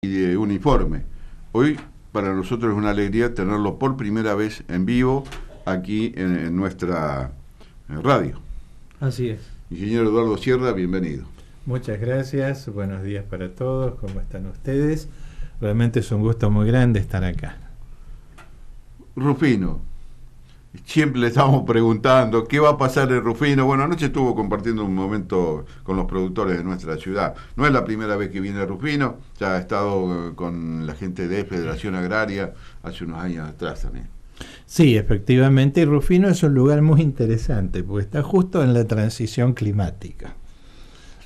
y de uniforme. Hoy para nosotros es una alegría tenerlo por primera vez en vivo aquí en nuestra radio. Así es. Ingeniero Eduardo Sierra, bienvenido. Muchas gracias, buenos días para todos, ¿cómo están ustedes? Realmente es un gusto muy grande estar acá. Rufino, siempre le estamos preguntando qué va a pasar en Rufino. Bueno, anoche estuvo compartiendo un momento con los productores de nuestra ciudad. No es la primera vez que viene a Rufino, ya ha estado con la gente de Federación Agraria hace unos años atrás también. Sí, efectivamente, Rufino es un lugar muy interesante porque está justo en la transición climática.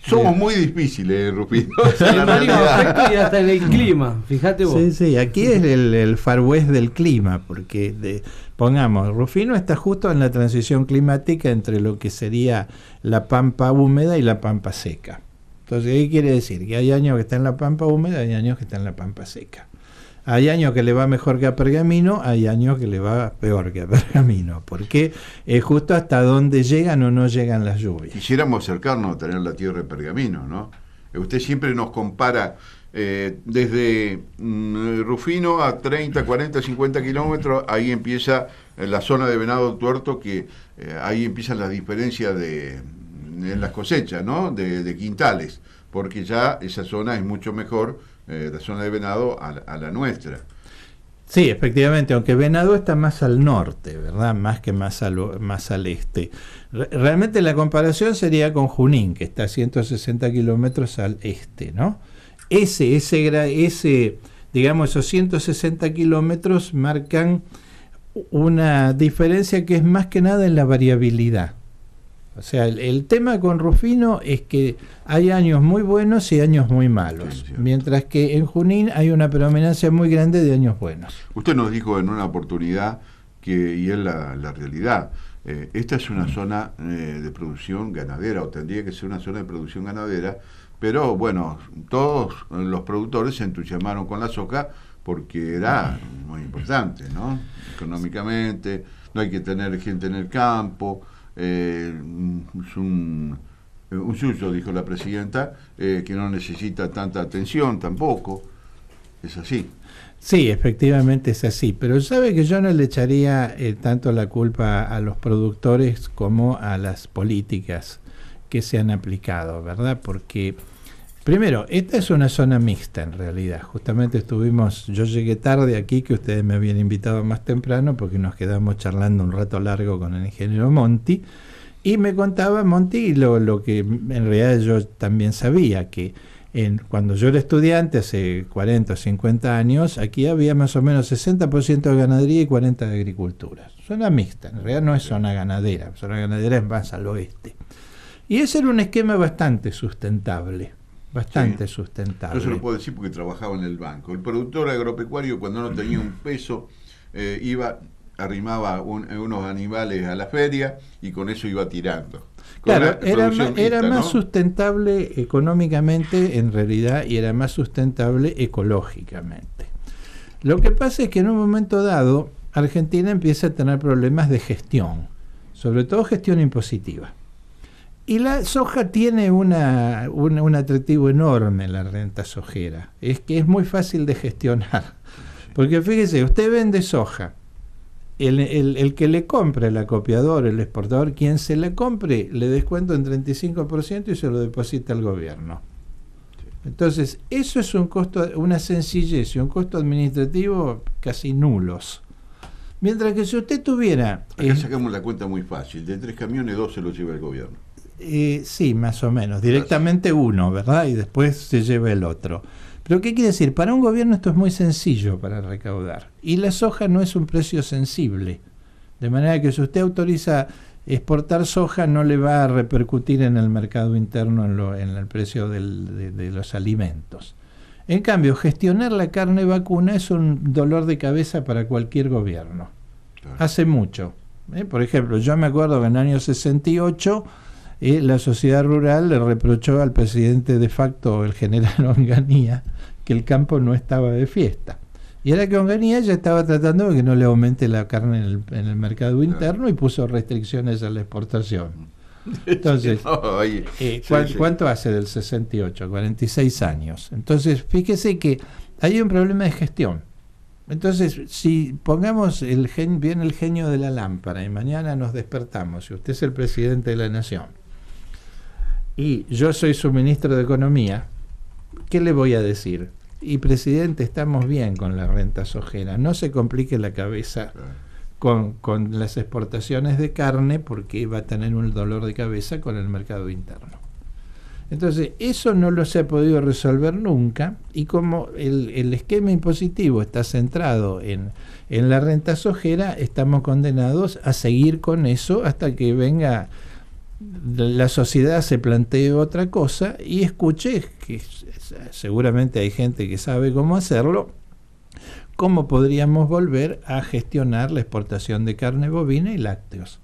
Somos muy difíciles en Rufino. En varios aspectos y hasta en el clima, fíjate vos. Sí, aquí es el Far West del clima, porque pongamos, Rufino está justo en la transición climática entre lo que sería la pampa húmeda y la pampa seca. Entonces, ¿qué quiere decir? Que hay años que está en la pampa húmeda, hay años que está en la pampa seca. Hay años que le va mejor que a Pergamino, hay años que le va peor que a Pergamino, porque es justo hasta dónde llegan o no llegan las lluvias. Quisiéramos acercarnos a tener la tierra de Pergamino, ¿no? Usted siempre nos compara desde Rufino a 30, 40, 50 kilómetros, ahí empieza la zona de Venado Tuerto, que ahí empiezan las diferencias en las cosechas, ¿no? De quintales, porque ya esa zona es mucho mejor, la zona de Venado a la nuestra. Sí, efectivamente, aunque Venado está más al norte, ¿verdad? Más que más al este. Realmente la comparación sería con Junín, que está a 160 kilómetros al este, ¿no? Digamos, esos 160 kilómetros marcan una diferencia que es más que nada en la variabilidad. O sea, el tema con Rufino es que hay años muy buenos y años muy malos, sí, mientras que en Junín hay una predominancia muy grande de años buenos. Usted nos dijo en una oportunidad, y es la realidad, esta es una zona de producción ganadera, o tendría que ser una zona de producción ganadera, pero bueno, todos los productores se entusiasmaron con la soja porque era muy importante, ¿no? Económicamente, no hay que tener gente en el campo. Es un suyo, dijo la presidenta, que no necesita tanta atención tampoco. Es así. Sí, efectivamente es así, pero sabe que yo no le echaría tanto la culpa a los productores como a las políticas que se han aplicado, ¿verdad? Porque primero, esta es una zona mixta en realidad. Justamente yo llegué tarde aquí, que ustedes me habían invitado más temprano, porque nos quedamos charlando un rato largo con el ingeniero Monti, y me contaba Monti lo que en realidad yo también sabía, que cuando yo era estudiante, hace 40 o 50 años, aquí había más o menos 60% de ganadería y 40% de agricultura. Zona mixta, en realidad no es zona ganadera es más al oeste. Y ese era un esquema bastante sustentable. Bastante sustentable. Yo se lo puedo decir porque trabajaba en el banco. El productor agropecuario, cuando no tenía un peso, arrimaba unos animales a la feria y con eso iba tirando. Claro, era más sustentable económicamente en realidad, y era más sustentable ecológicamente. Lo que pasa es que en un momento dado Argentina empieza a tener problemas de gestión, sobre todo gestión impositiva. Y la soja tiene un atractivo enorme, la renta sojera. Es que es muy fácil de gestionar. Porque fíjese, usted vende soja. El que le compre, el acopiador, el exportador, quien se la compre, le descuento en 35% y se lo deposita al gobierno. Entonces, eso es un costo, una sencillez y un costo administrativo casi nulos. Mientras que si usted tuviera... Acá sacamos la cuenta muy fácil. De 3 camiones, 2 se los lleva el gobierno. Sí, más o menos. Directamente uno, ¿verdad? Y después se lleva el otro. Pero ¿qué quiere decir? Para un gobierno esto es muy sencillo para recaudar. Y la soja no es un precio sensible. De manera que si usted autoriza exportar soja, no le va a repercutir en el mercado interno en el precio de los alimentos. En cambio, gestionar la carne vacuna es un dolor de cabeza para cualquier gobierno. Claro. Hace mucho. Por ejemplo, yo me acuerdo que en el año 68... la sociedad rural le reprochó al presidente de facto, el general Onganía, que el campo no estaba de fiesta. Y era que Onganía ya estaba tratando de que no le aumente la carne en el mercado interno y puso restricciones a la exportación. Entonces, ¿cuánto hace del 68? 46 años. Entonces, fíjese que hay un problema de gestión. Entonces, si pongamos viene el genio de la lámpara y mañana nos despertamos, y usted es el presidente de la nación, y yo soy su ministro de Economía, ¿qué le voy a decir? Y presidente, estamos bien con la renta sojera, no se complique la cabeza con las exportaciones de carne, porque va a tener un dolor de cabeza con el mercado interno. Entonces, eso no lo se ha podido resolver nunca, y como el esquema impositivo está centrado en la renta sojera, estamos condenados a seguir con eso hasta que venga la sociedad, se plantee otra cosa y escuche, que seguramente hay gente que sabe cómo hacerlo, cómo podríamos volver a gestionar la exportación de carne bovina y lácteos.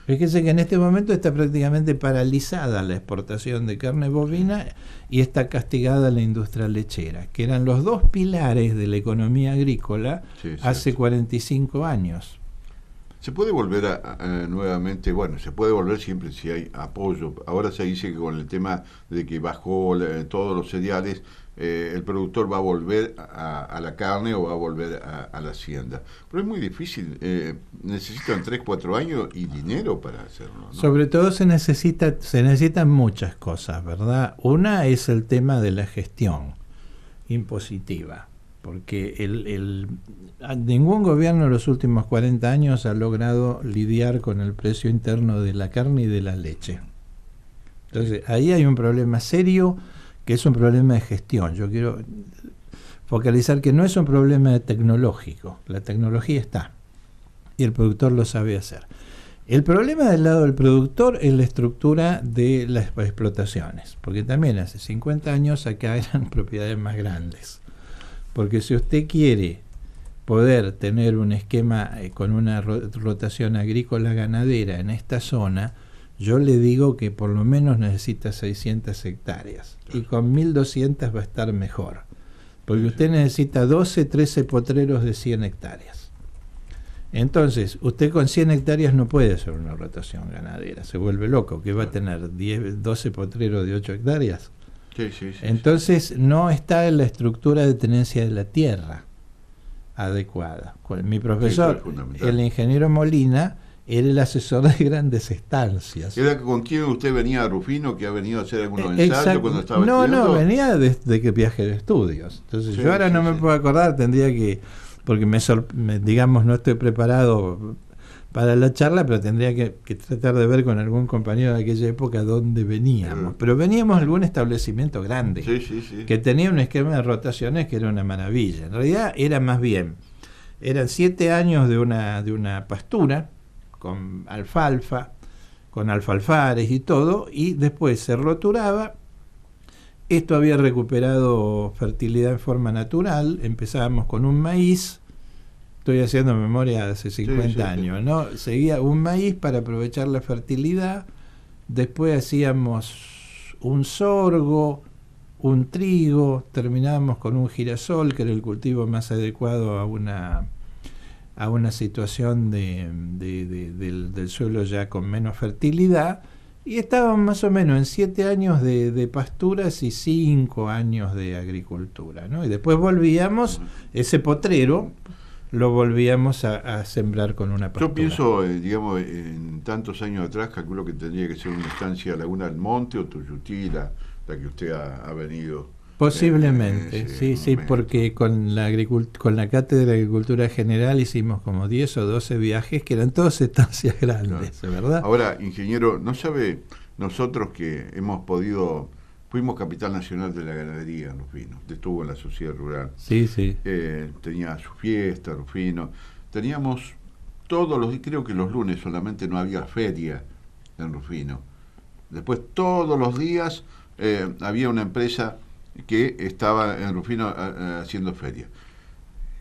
Fíjese que en este momento está prácticamente paralizada la exportación de carne bovina y está castigada la industria lechera, que eran los dos pilares de la economía agrícola hace 45 años. ¿Se puede volver nuevamente? Bueno, se puede volver siempre si hay apoyo. Ahora se dice que con el tema de que bajó todos los cereales, el productor va a volver a la carne o va a volver a la hacienda. Pero es muy difícil. Necesitan 3-4 años y dinero para hacerlo, ¿no? Sobre todo se necesitan muchas cosas, ¿verdad? Una es el tema de la gestión impositiva, porque ningún gobierno en los últimos 40 años ha logrado lidiar con el precio interno de la carne y de la leche. Entonces, ahí hay un problema serio, que es un problema de gestión. Yo quiero focalizar que no es un problema tecnológico. La tecnología está y el productor lo sabe hacer. El problema del lado del productor es la estructura de las explotaciones, porque también hace 50 años acá eran propiedades más grandes. Porque si usted quiere poder tener un esquema con una rotación agrícola ganadera en esta zona, yo le digo que por lo menos necesita 600 hectáreas. Y con 1.200 va a estar mejor. Porque usted necesita 12, 13 potreros de 100 hectáreas. Entonces, usted con 100 hectáreas no puede hacer una rotación ganadera. Se vuelve loco, que va a tener 12 potreros de 8 hectáreas. Entonces no está en la estructura de tenencia de la tierra adecuada. Mi profesor, el ingeniero Molina, era el asesor de grandes estancias. ¿Era con quién usted venía a Rufino, que ha venido a hacer algunos ensayos cuando estaba estudiando? No, venía de que viaje de estudios. Entonces yo ahora no me puedo acordar, tendría que, porque digamos no estoy preparado para la charla, pero tendría que tratar de ver con algún compañero de aquella época dónde veníamos. Pero veníamos de algún establecimiento grande, que tenía un esquema de rotaciones que era una maravilla. En realidad era más bien, eran 7 años de una pastura, con alfalfa, con alfalfares y todo, y después se roturaba. Esto había recuperado fertilidad en forma natural. Empezábamos con un maíz, estoy haciendo memoria de hace 50 años, ¿no? Seguía un maíz para aprovechar la fertilidad, después hacíamos un sorgo, un trigo, terminábamos con un girasol, que era el cultivo más adecuado a una situación del suelo ya con menos fertilidad, y estábamos más o menos en 7 años de pasturas y 5 años de agricultura, ¿no? Y después volvíamos, ese potrero lo volvíamos a sembrar con una pastura. Yo pienso, digamos, en tantos años atrás, calculo que tendría que ser una estancia Laguna del Monte o Tuyutí, la que usted ha venido. Posiblemente, sí, porque con la Cátedra de Agricultura General hicimos como 10 o 12 viajes que eran todas estancias grandes, ¿verdad? Ahora, ingeniero, ¿no sabe nosotros que fuimos capital nacional de la ganadería en Rufino, estuvo en la sociedad rural? Sí. Tenía su fiesta, Rufino. Teníamos creo que los lunes solamente no había feria en Rufino. Después todos los días había una empresa que estaba en Rufino haciendo feria.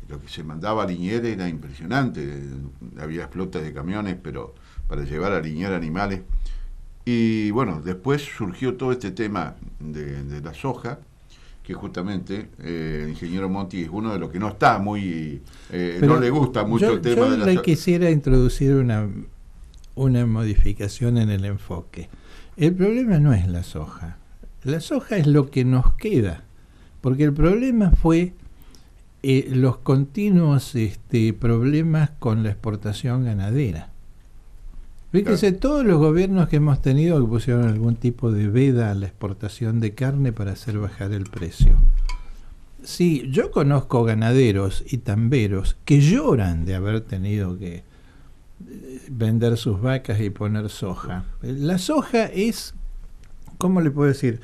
Lo que se mandaba a Liniers era impresionante. Había flotas de camiones, pero para llevar a Liniers animales. Y bueno, después surgió todo este tema de la soja, que justamente el ingeniero Monti es uno de los que no está muy, no le gusta mucho el tema de la soja. Yo quisiera introducir una modificación en el enfoque. El problema no es la soja. La soja es lo que nos queda, porque el problema fue los continuos problemas con la exportación ganadera. Fíjese, todos los gobiernos que hemos tenido que pusieron algún tipo de veda a la exportación de carne para hacer bajar el precio. Sí, yo conozco ganaderos y tamberos que lloran de haber tenido que vender sus vacas y poner soja. La soja es, ¿cómo le puedo decir?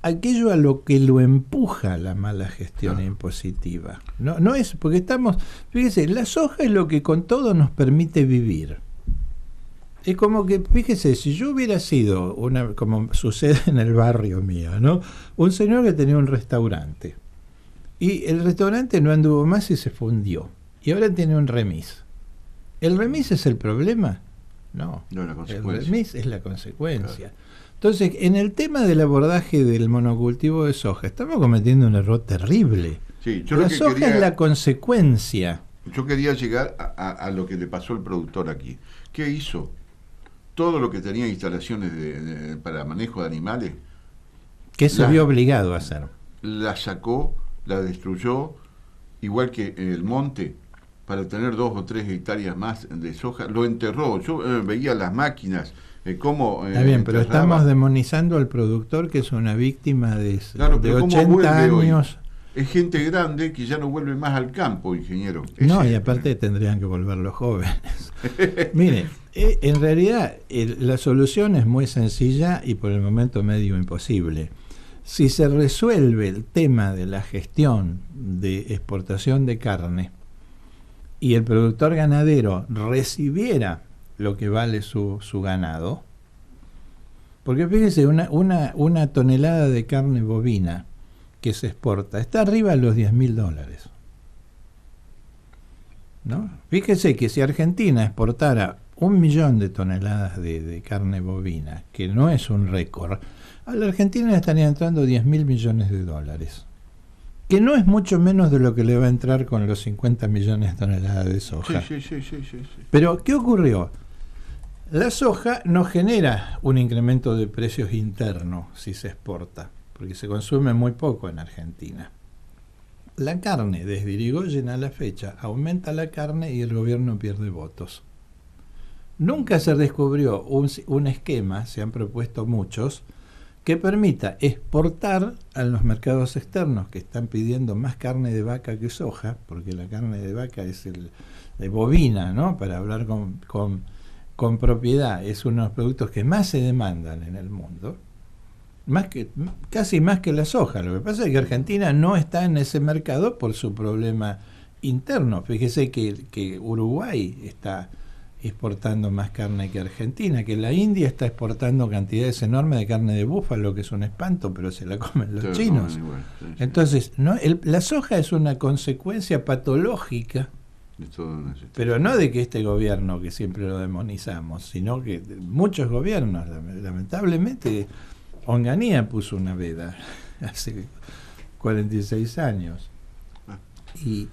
Aquello a lo que lo empuja la mala gestión impositiva. No es, porque estamos, fíjese, la soja es lo que con todo nos permite vivir. Es como que, fíjese, si yo hubiera sido, como sucede en el barrio mío, ¿no? Un señor que tenía un restaurante. Y el restaurante no anduvo más y se fundió. Y ahora tiene un remis. ¿El remis es el problema? No. El remis es la consecuencia. Claro. Entonces, en el tema del abordaje del monocultivo de soja, estamos cometiendo un error terrible. Sí, la soja es la consecuencia. Yo quería llegar a lo que le pasó al productor aquí. ¿Qué hizo? Todo lo que tenía instalaciones para manejo de animales. ¿Qué se vio obligado a hacer? La sacó, la destruyó, igual que el monte, para tener 2 o 3 hectáreas más de soja, lo enterró. Yo veía las máquinas, cómo... Está bien, pero estamos demonizando al productor, que es una víctima de 80 años. Es gente grande que ya no vuelve más al campo, ingeniero. No, y aparte tendrían que volver los jóvenes. Mire, en realidad la solución es muy sencilla y por el momento medio imposible. Si se resuelve el tema de la gestión de exportación de carne y el productor ganadero recibiera lo que vale su ganado, porque fíjese, una tonelada de carne bovina que se exporta está arriba de los $10.000, ¿no? Fíjese que si Argentina exportara 1 millón de toneladas de carne bovina, que no es un récord, a la Argentina le estaría entrando $10.000 millones, que no es mucho menos de lo que le va a entrar con los 50 millones de toneladas de soja. Sí. Pero, ¿qué ocurrió? La soja no genera un incremento de precios interno si se exporta, porque se consume muy poco en Argentina. La carne, desde Irigoyen a la fecha, aumenta la carne y el gobierno pierde votos. Nunca se descubrió un esquema, se han propuesto muchos, que permita exportar a los mercados externos que están pidiendo más carne de vaca que soja, porque la carne de vaca es de bovina, ¿no? Para hablar con propiedad, es uno de los productos que más se demandan en el mundo. Casi más que la soja. Lo que pasa es que Argentina no está en ese mercado por su problema interno. Fíjese que Uruguay está exportando más carne que Argentina, que la India está exportando cantidades enormes de carne de búfalo, que es un espanto, pero se la comen los chinos. Entonces, la soja es una consecuencia patológica, pero no de que este gobierno, que siempre lo demonizamos, sino que muchos gobiernos, lamentablemente. Onganía puso una veda hace 46 años y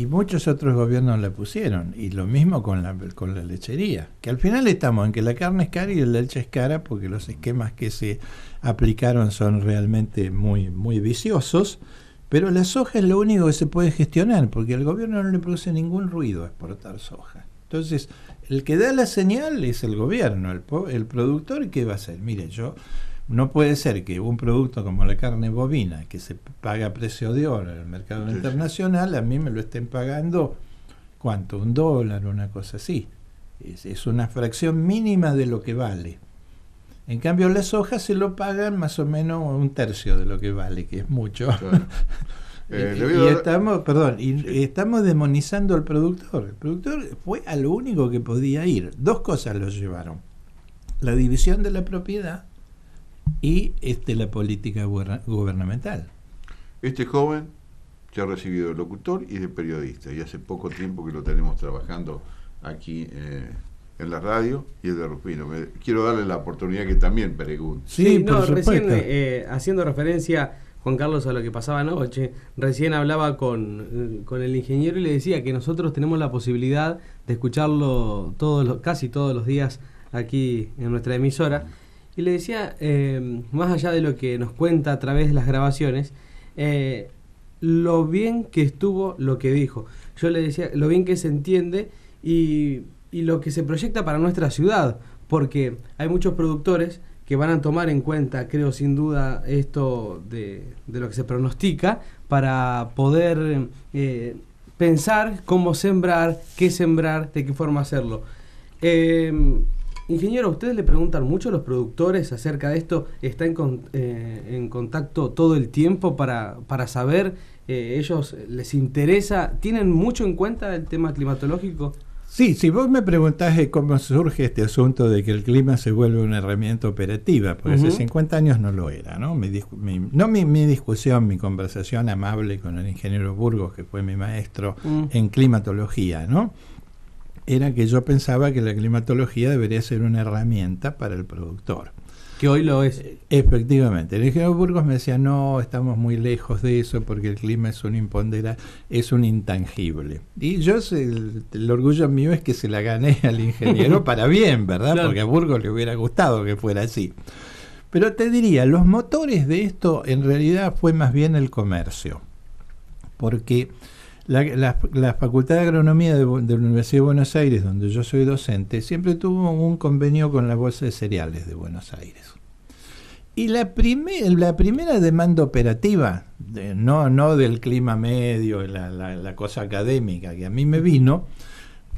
muchos otros gobiernos la pusieron, y lo mismo con la lechería, que al final estamos en que la carne es cara y la leche es cara porque los esquemas que se aplicaron son realmente muy, muy viciosos, pero la soja es lo único que se puede gestionar porque al gobierno no le produce ningún ruido exportar soja. Entonces, el que da la señal es el gobierno, el productor. ¿Qué va a hacer? Mire, no puede ser que un producto como la carne bovina, que se paga a precio de oro en el mercado internacional, a mí me lo estén pagando, ¿cuánto? $1, una cosa así. Es una fracción mínima de lo que vale. En cambio, la soja se lo pagan más o menos 1/3 de lo que vale, que es mucho. Claro. Estamos demonizando al productor. El productor fue a lo único que podía ir. 2 cosas lo llevaron: la división de la propiedad y la política gubernamental. Este joven se ha recibido de locutor y de periodista, y hace poco tiempo que lo tenemos trabajando aquí en la radio, y es de Rufino. Quiero darle la oportunidad que también pregunte. Sí, no, recién haciendo referencia, Juan Carlos, a lo que pasaba anoche, recién hablaba con el ingeniero y le decía que nosotros tenemos la posibilidad de escucharlo casi todos los días aquí en nuestra emisora, y le decía, más allá de lo que nos cuenta a través de las grabaciones, lo bien que estuvo lo que dijo. Yo le decía lo bien que se entiende y lo que se proyecta para nuestra ciudad, porque hay muchos productores que van a tomar en cuenta, creo sin duda, esto de lo que se pronostica para poder pensar cómo sembrar, qué sembrar, de qué forma hacerlo. Ingeniero, ¿ustedes le preguntan mucho a los productores acerca de esto? ¿Está en contacto todo el tiempo para saber? ¿Ellos les interesa? ¿Tienen mucho en cuenta el tema climatológico? Sí, si vos me preguntás cómo surge este asunto de que el clima se vuelve una herramienta operativa, porque hace 50 años no lo era, ¿no? Mi discusión, mi conversación amable con el ingeniero Burgos, que fue mi maestro en climatología, ¿no? Era que yo pensaba que la climatología debería ser una herramienta para el productor. Que hoy lo es. Efectivamente. El ingeniero Burgos me decía, no, estamos muy lejos de eso porque el clima es un imponderable, es un intangible. Y yo, el orgullo mío es que se la gané al ingeniero para bien, ¿verdad? Claro. Porque a Burgos le hubiera gustado que fuera así. Pero te diría, los motores de esto en realidad fue más bien el comercio. Porque la Facultad de Agronomía de la Universidad de Buenos Aires, donde yo soy docente, siempre tuvo un convenio con la Bolsa de Cereales de Buenos Aires. Y la primera demanda operativa, no del clima medio, la cosa académica que a mí me vino,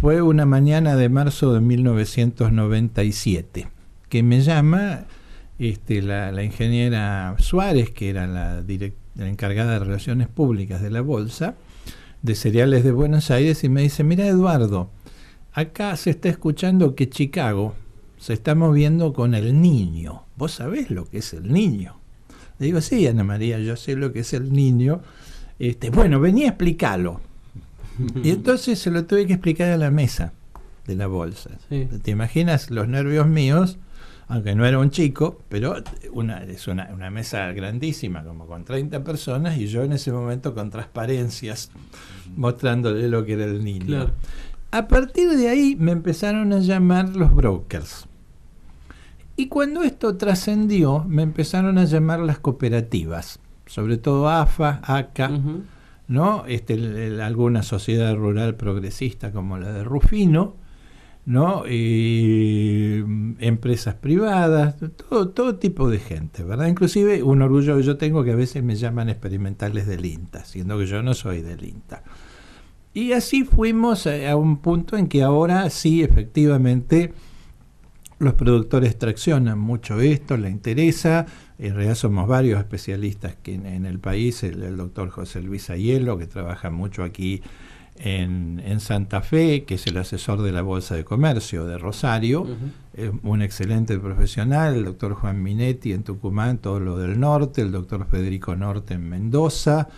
fue una mañana de marzo de 1997, que me llama la ingeniera Suárez, que era la encargada de Relaciones Públicas de la Bolsa de Cereales de Buenos Aires, y me dice, mira Eduardo, acá se está escuchando que Chicago se está moviendo con el Niño. ¿Vos sabés lo que es el Niño? Le digo, sí, Ana María, yo sé lo que es el Niño. Bueno, vení a explicarlo. Y entonces se lo tuve que explicar a la mesa de la bolsa. Sí. ¿Te imaginas los nervios míos? Aunque no era un chico, pero es una mesa grandísima, como con 30 personas, y yo en ese momento con transparencias, mostrándole lo que era el Niño. Claro. A partir de ahí me empezaron a llamar los brokers. Y cuando esto trascendió, me empezaron a llamar las cooperativas, sobre todo AFA, ACA, ¿no? Alguna sociedad rural progresista como la de Rufino, ¿no? Empresas privadas, todo tipo de gente, ¿verdad? Inclusive un orgullo que yo tengo, que a veces me llaman experimentales del INTA, siendo que yo no soy del INTA. Y así fuimos a un punto en que ahora sí, efectivamente, los productores traccionan mucho esto, les interesa. En realidad somos varios especialistas que en el país, el doctor José Luis Aiello, que trabaja mucho aquí en Santa Fe, que es el asesor de la Bolsa de Comercio de Rosario, es un excelente profesional, el doctor Juan Minetti en Tucumán, todo lo del norte, el doctor Federico Norte en Mendoza,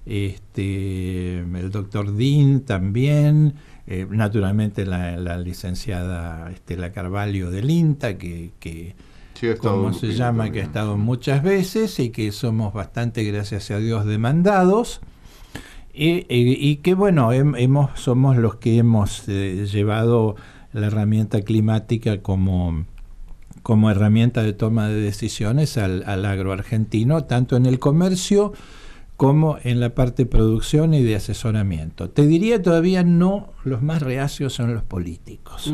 el doctor Dean también, naturalmente la licenciada Estela Carvalho del INTA, que ¿cómo se llama? También. Que ha estado muchas veces y que somos bastante, gracias a Dios, demandados. Y que bueno, somos los que hemos llevado la herramienta climática como herramienta de toma de decisiones al agro argentino, tanto en el comercio como en la parte de producción y de asesoramiento. Te diría todavía no, los más reacios son los políticos,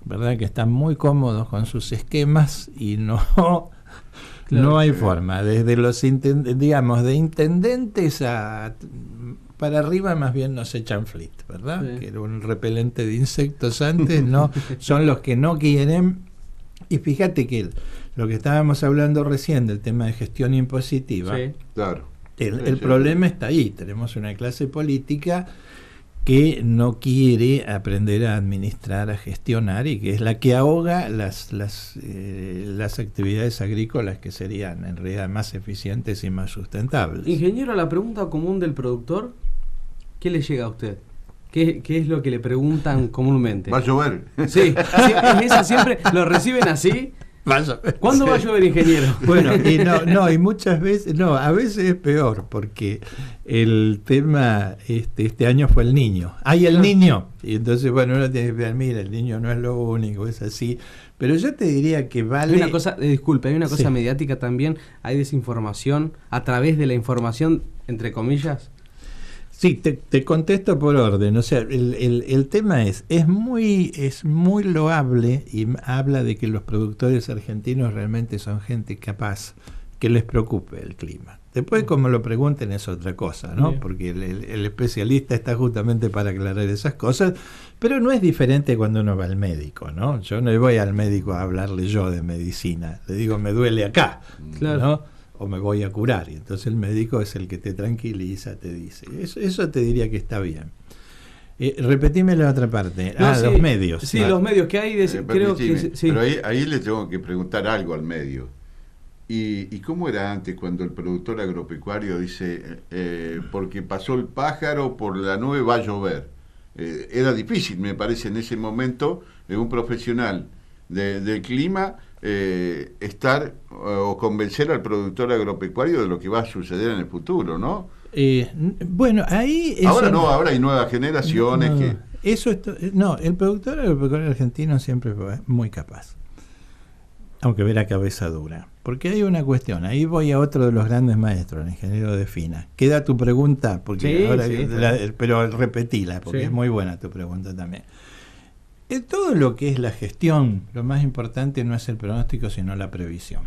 ¿verdad? Que están muy cómodos con sus esquemas y no hay forma. Desde los de intendentes para arriba más bien nos echan flit, ¿verdad? Sí. Que era un repelente de insectos antes, no, son los que no quieren. Y fíjate que lo que estábamos hablando recién del tema de gestión impositiva, sí. Claro. El problema está ahí. Tenemos una clase política que no quiere aprender a administrar, a gestionar, y que es la que ahoga las actividades agrícolas que serían en realidad más eficientes y más sustentables. Ingeniero, la pregunta común del productor, ¿qué le llega a usted? ¿Qué es lo que le preguntan comúnmente? ¿Va a llover? Sí, es esa siempre. ¿Lo reciben así? ¿Cuándo va a llover, ingeniero? Bueno, y muchas veces, a veces es peor, porque el tema este año fue el niño. ¡Ay, el niño! Y entonces, bueno, uno tiene que ver, mira, el niño no es lo único, es así. Pero yo te diría que vale... Hay una cosa, disculpe, hay una cosa mediática también, hay desinformación a través de la información, entre comillas. Sí, te contesto por orden. O sea, el tema es muy loable y habla de que los productores argentinos realmente son gente capaz, que les preocupe el clima. Después, como lo pregunten, es otra cosa, ¿no? Porque el especialista está justamente para aclarar esas cosas, pero no es diferente cuando uno va al médico, ¿no? Yo no voy al médico a hablarle yo de medicina, le digo, me duele acá, claro, ¿no? O me voy a curar, y entonces el médico es el que te tranquiliza, te dice. Eso te diría que está bien. Repetime la otra parte. Los medios. Sí, los medios que hay, creo que... Sí. Pero ahí le tengo que preguntar algo al medio. ¿Y cómo era antes cuando el productor agropecuario dice, porque pasó el pájaro, por la nube va a llover? Era difícil, me parece, en ese momento, un profesional del clima, estar o convencer al productor agropecuario de lo que va a suceder en el futuro, ¿no? Bueno, ahí... Ahora hay nuevas generaciones que... el productor agropecuario argentino siempre fue muy capaz, aunque verá cabeza dura. Porque hay una cuestión, ahí voy a otro de los grandes maestros, el ingeniero de Fina. Queda tu pregunta, porque pero repetila, porque es muy buena tu pregunta también. En todo lo que es la gestión, lo más importante no es el pronóstico, sino la previsión.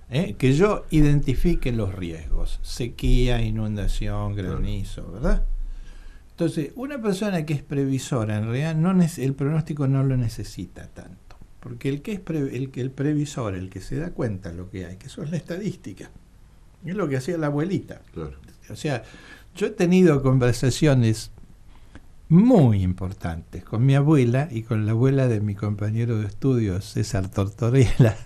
Que yo identifique los riesgos, sequía, inundación, granizo, ¿verdad? Entonces, una persona que es previsora, en realidad el pronóstico no lo necesita tanto. Porque el que es el previsor, el que se da cuenta de lo que hay, que eso es la estadística. Es lo que hacía la abuelita. Claro. O sea, yo he tenido conversaciones muy importantes con mi abuela y con la abuela de mi compañero de estudios, César Tortorella,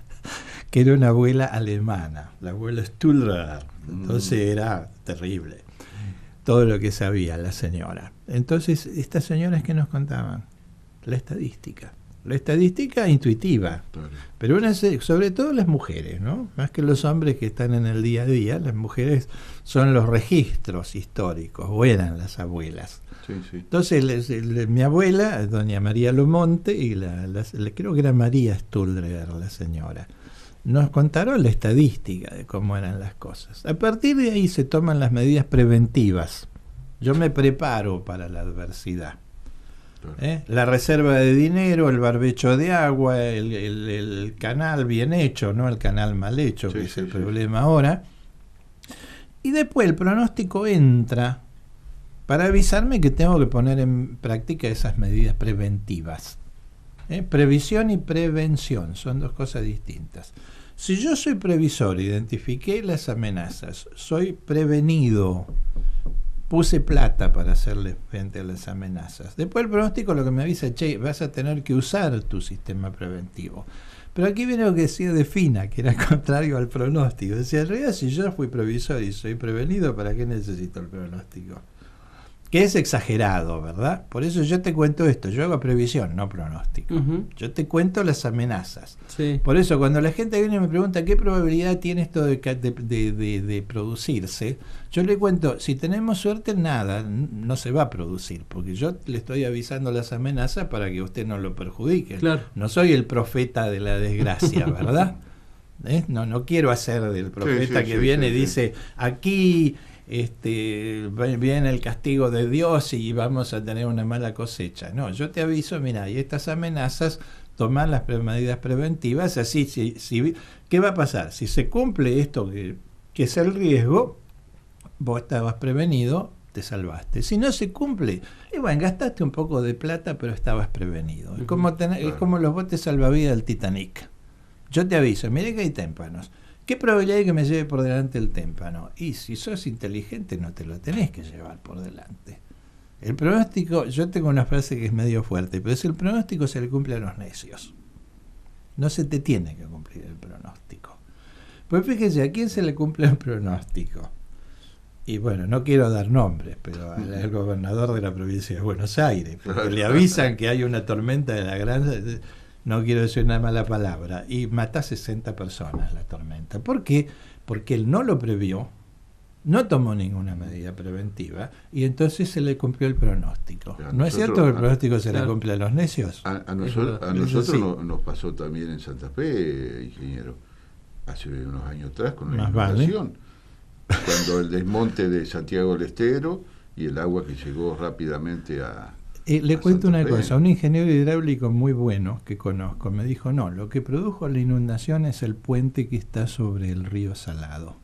que era una abuela alemana, la abuela Stuller. Entonces era terrible todo lo que sabía la señora. Entonces, estas señoras que nos contaban, la estadística intuitiva, claro. Pero sobre todo las mujeres, ¿no? Más que los hombres que están en el día a día, las mujeres son los registros históricos, o eran las abuelas. Sí. Entonces, mi abuela, doña María Lomonte, y creo que era María Stuller, la señora, nos contaron la estadística de cómo eran las cosas. A partir de ahí se toman las medidas preventivas. Yo me preparo para la adversidad. La reserva de dinero, el barbecho de agua, el canal bien hecho, no el canal mal hecho, que es el problema ahora. Y después el pronóstico entra para avisarme que tengo que poner en práctica esas medidas preventivas. Previsión y prevención son dos cosas distintas. Si yo soy previsor, identifiqué las amenazas, soy prevenido, puse plata para hacerle frente a las amenazas. Después el pronóstico lo que me avisa, vas a tener que usar tu sistema preventivo. Pero aquí viene lo que decía de Fina, que era contrario al pronóstico. Decía, en realidad, si yo fui previsor y soy prevenido, ¿para qué necesito el pronóstico? Que es exagerado, ¿verdad? Por eso yo te cuento esto, yo hago previsión, no pronóstico. Yo te cuento las amenazas. Sí. Por eso cuando la gente viene y me pregunta qué probabilidad tiene esto de producirse, yo le cuento, si tenemos suerte, nada, no se va a producir, porque yo le estoy avisando las amenazas para que usted no lo perjudique. Claro. No soy el profeta de la desgracia, ¿verdad? No quiero hacer del profeta que viene y dice, aquí... viene el castigo de Dios y vamos a tener una mala cosecha. No, yo te aviso, mira, y estas amenazas, tomar las medidas preventivas, así, ¿qué va a pasar? Si se cumple esto que es el riesgo, vos estabas prevenido, te salvaste. Si no se cumple, bueno, gastaste un poco de plata, pero estabas prevenido. Es como los botes salvavidas del Titanic. Yo te aviso, mire que hay témpanos. ¿Qué probabilidad hay que me lleve por delante el témpano? Y si sos inteligente no te lo tenés que llevar por delante. El pronóstico, yo tengo una frase que es medio fuerte, pero es el pronóstico se le cumple a los necios. No se te tiene que cumplir el pronóstico. Pues fíjese, ¿a quién se le cumple el pronóstico? Y bueno, no quiero dar nombres, pero al gobernador de la provincia de Buenos Aires, porque le avisan que hay una tormenta de la gran... no quiero decir una mala palabra, y mata a 60 personas la tormenta. ¿Por qué? Porque él no lo previó, no tomó ninguna medida preventiva, y entonces se le cumplió el pronóstico. ¿No es cierto que el pronóstico se le cumple a los necios? A nosotros sí. Nos pasó también en Santa Fe, ingeniero, hace unos años atrás con la inundación, cuando el desmonte de Santiago del Estero y el agua que llegó rápidamente a... le cuento una cosa, un ingeniero hidráulico muy bueno que conozco me dijo, no, lo que produjo la inundación es el puente que está sobre el río Salado,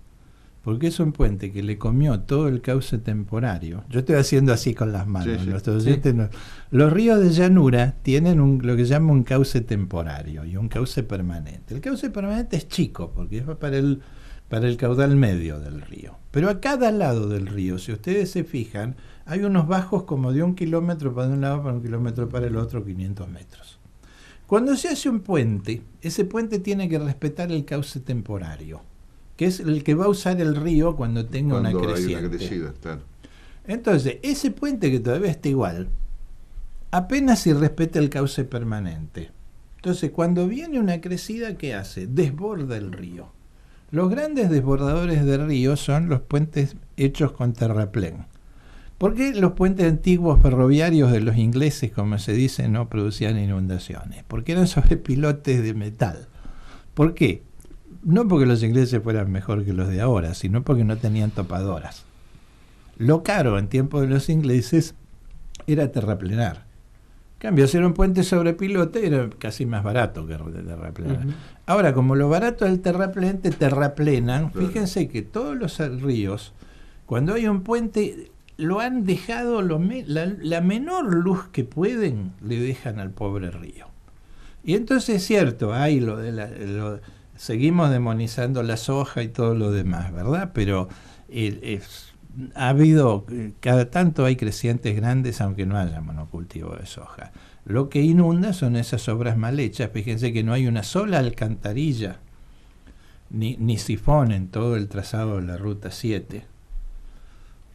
porque es un puente que le comió todo el cauce temporario. Yo estoy haciendo así con las manos, nuestros oyentes no. Los ríos de llanura tienen lo que se llama un cauce temporario y un cauce permanente. El cauce permanente es chico porque es para el caudal medio del río, pero a cada lado del río, si ustedes se fijan, hay unos bajos como de 1 kilómetro para un lado, para 1 kilómetro para el otro, 500 metros. Cuando se hace un puente, ese puente tiene que respetar el cauce temporario, que es el que va a usar el río cuando tenga una creciente. Una crecida, claro. Entonces, ese puente que todavía está igual, apenas si respeta el cauce permanente. Entonces, cuando viene una crecida, ¿qué hace? Desborda el río. Los grandes desbordadores del río son los puentes hechos con terraplén. ¿Por qué los puentes antiguos ferroviarios de los ingleses, como se dice, no producían inundaciones? Porque eran sobre pilotes de metal. ¿Por qué? No porque los ingleses fueran mejor que los de ahora, sino porque no tenían topadoras. Lo caro en tiempos de los ingleses era terraplenar. En cambio, hacer un puente sobre pilote era casi más barato que terraplenar. Ahora, como lo barato del terraplén, te terraplenan. Fíjense que todos los ríos, cuando hay un puente, lo han dejado, la menor luz que pueden, le dejan al pobre río. Y entonces es cierto, hay seguimos demonizando la soja y todo lo demás, ¿verdad? Pero ha habido, cada tanto hay crecientes grandes, aunque no haya monocultivo de soja. Lo que inunda son esas obras mal hechas. Fíjense que no hay una sola alcantarilla, ni sifón en todo el trazado de la Ruta 7,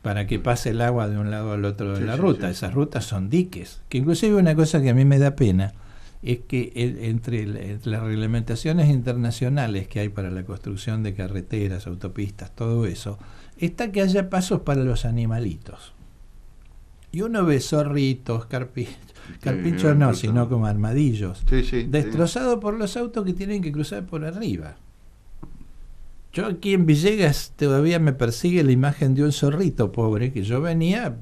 para que pase el agua de un lado al otro de la ruta. Esas rutas son diques, que inclusive una cosa que a mí me da pena, es que entre las reglamentaciones internacionales que hay para la construcción de carreteras, autopistas, todo eso, está que haya pasos para los animalitos. Y uno ve zorritos, carpinchos no, sino como armadillos, destrozados por los autos que tienen que cruzar por arriba. Yo aquí en Villegas todavía me persigue la imagen de un zorrito pobre, que yo venía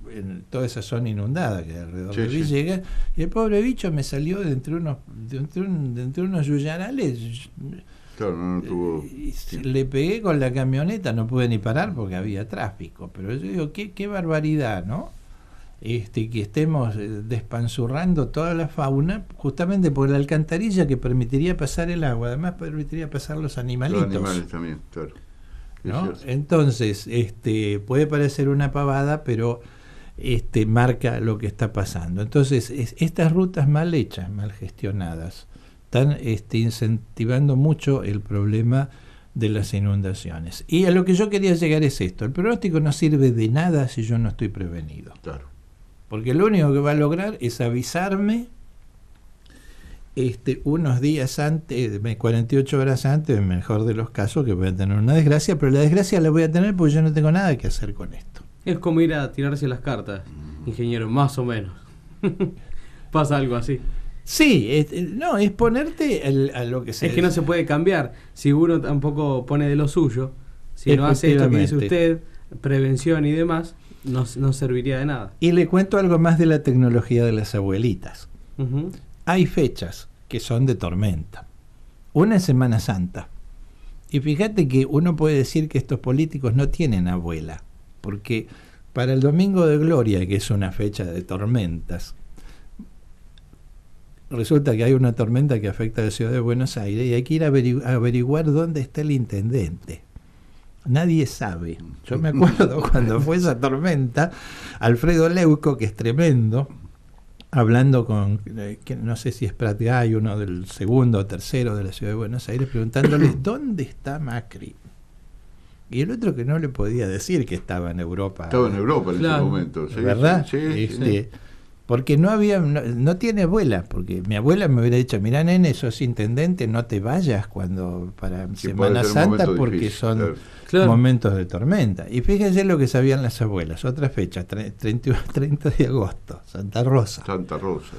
en toda esa zona inundada que hay alrededor de Villegas, y el pobre bicho me salió de entre unos yuyarales. Claro, no tuvo... Le pegué con la camioneta, no pude ni parar porque había tráfico, pero yo digo, qué barbaridad, ¿no? Que estemos despanzurrando toda la fauna, justamente por la alcantarilla que permitiría pasar el agua, además permitiría pasar los animalitos. Los animales también, claro. ¿No? Entonces, puede parecer una pavada, pero marca lo que está pasando. Entonces, estas rutas mal hechas, mal gestionadas, están incentivando mucho el problema de las inundaciones. Y a lo que yo quería llegar es esto: el pronóstico no sirve de nada si yo no estoy prevenido. Claro. Porque lo único que va a lograr es avisarme unos días antes, 48 horas antes, en el mejor de los casos, que voy a tener una desgracia, pero la desgracia la voy a tener porque yo no tengo nada que hacer con esto. Es como ir a tirarse las cartas, ingeniero, más o menos. Pasa algo así. Sí, es ponerte a lo que sea. Es que no se puede cambiar. Si uno tampoco pone de lo suyo, si no hace esto que dice usted, prevención y demás, no serviría de nada. Y le cuento algo más de la tecnología de las abuelitas. Hay fechas que son de tormenta. Una es Semana Santa. Y fíjate que uno puede decir que estos políticos no tienen abuela, porque para el Domingo de Gloria, que es una fecha de tormentas, resulta que hay una tormenta que afecta a la ciudad de Buenos Aires y hay que ir a averiguar dónde está el intendente. Nadie sabe. Yo me acuerdo cuando fue esa tormenta, Alfredo Leuco, que es tremendo, hablando con, no sé si es Prat Gay, uno del segundo o tercero de la ciudad de Buenos Aires, preguntándole ¿dónde está Macri? Y el otro que no le podía decir que estaba en Europa. Estaba en Europa en ese momento. Sí, ¿verdad? Sí. Porque no tiene abuela, porque mi abuela me hubiera dicho, mirá nene, sos intendente, no te vayas para Semana Santa porque difícil, son momentos de tormenta. Y fíjense lo que sabían las abuelas, otra fecha, 30 de agosto, Santa Rosa. Santa Rosa,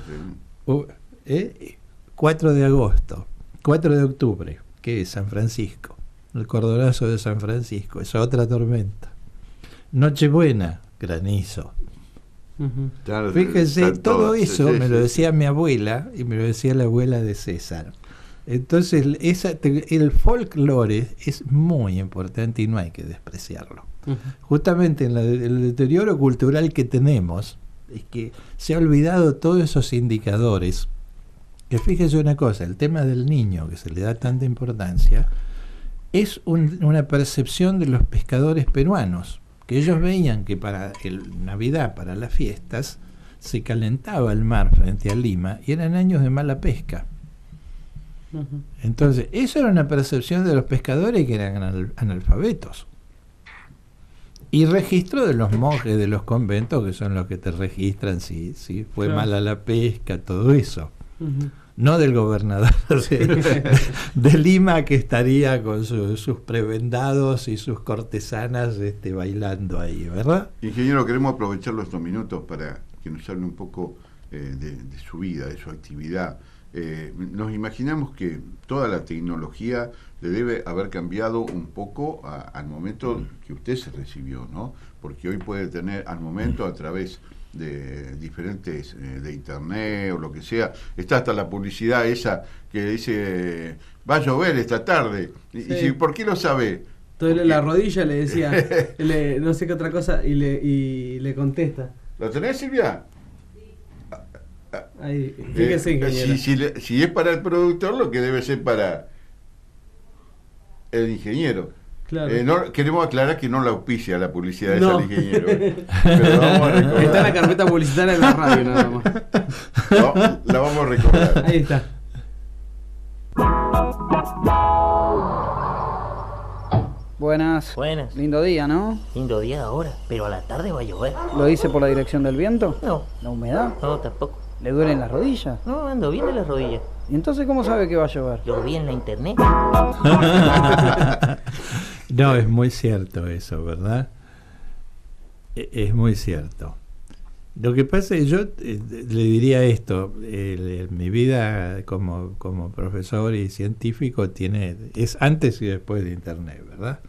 sí. 4 de agosto, 4 de octubre, que es San Francisco, el cordonazo de San Francisco, esa otra tormenta. Nochebuena, granizo. Uh-huh. Fíjense, todo eso me lo decía mi abuela y me lo decía la abuela de César. Entonces el folclore es muy importante y no hay que despreciarlo. Uh-huh. Justamente en el deterioro cultural que tenemos es que se ha olvidado todos esos indicadores. Que fíjese una cosa, el tema del niño que se le da tanta importancia es una percepción de los pescadores peruanos, que ellos veían que para Navidad, para las fiestas, se calentaba el mar frente a Lima y eran años de mala pesca. Uh-huh. Entonces, eso era una percepción de los pescadores que eran analfabetos. Y registro de los monjes de los conventos, que son los que te registran si fue mala la pesca, todo eso. Uh-huh. No del gobernador de Lima, que estaría con sus prebendados y sus cortesanas bailando ahí, ¿verdad? Ingeniero, queremos aprovechar estos minutos para que nos hable un poco de su vida, de su actividad. Nos imaginamos que toda la tecnología le debe haber cambiado un poco al momento que usted se recibió, ¿no? Porque hoy puede tener al momento, a través de diferentes, de internet o lo que sea, está hasta la publicidad esa que dice va a llover esta tarde, sí. Y ¿por qué lo sabe? Entonces la rodilla le decía no sé qué otra cosa y le contesta. ¿Lo tenés, Silvia? Ahí, fíjese, ingeniero. Si es para el productor, lo que debe ser para el ingeniero. Claro. Queremos aclarar que no la auspicia la publicidad del ingeniero. Pero vamos a recordar. Está en la carpeta publicitaria de la radio, nada más. La vamos a recordar. Ahí está. Buenas. Buenas. Lindo día, ¿no? Lindo día ahora, pero a la tarde va a llover. ¿Lo dice por la dirección del viento? No. ¿La humedad? No, tampoco. ¿Le duelen las rodillas? No, ando bien de las rodillas. ¿Y entonces cómo sabe que va a llover? Lo vi en la internet. No, es muy cierto eso, ¿verdad? Es muy cierto. Lo que pasa es que yo le diría esto, mi vida como profesor y científico es antes y después de Internet, ¿verdad?